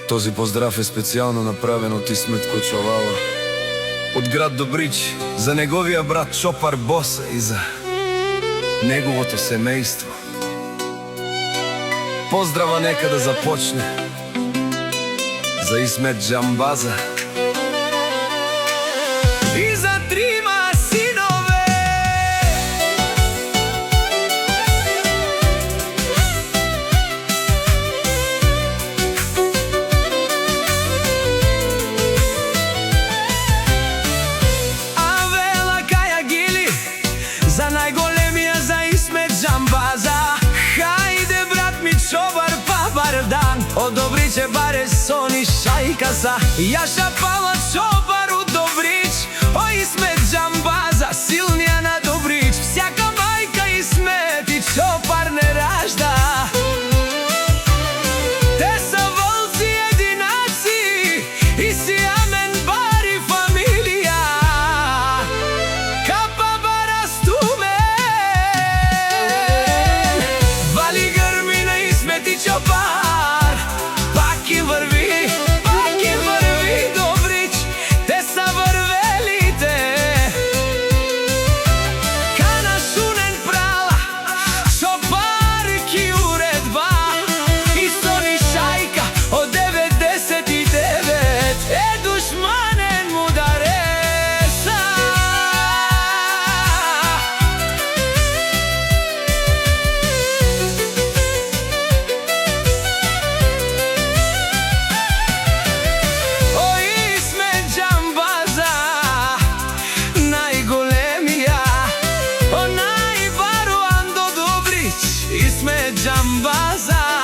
Този поздрав е специјално направен од Исмет Кочовала, од град Добрич, за неговија брат Чопар Боса и за неговото семејство. Поздрава нека да започне за Исмет Џамбаза и за трима синове. Авела Кајагили, за најголемија, за Исмет Џамбаза. Хајде брат ми Чопар Папардан, од Добриче баре сони шајкаса. Јаша Пала Чопар у Добрич, о Исмет Џамбаза, силнија на Добрич. Всяка мајка Исмет и Чопар не ражда. Те са волци единаци и си амен бари фамилија. Капа барастуме, вали грми на Исмет и Чопар. Пак и врви Добрич, те са врвелите. Кана Шунен прала, Чопар ки уредба, и сони шајка од 99, е душманен му да реса. О Исмет Џамбаза, најголемија, о најбаруан до Добрич, Исмет Џамбаза.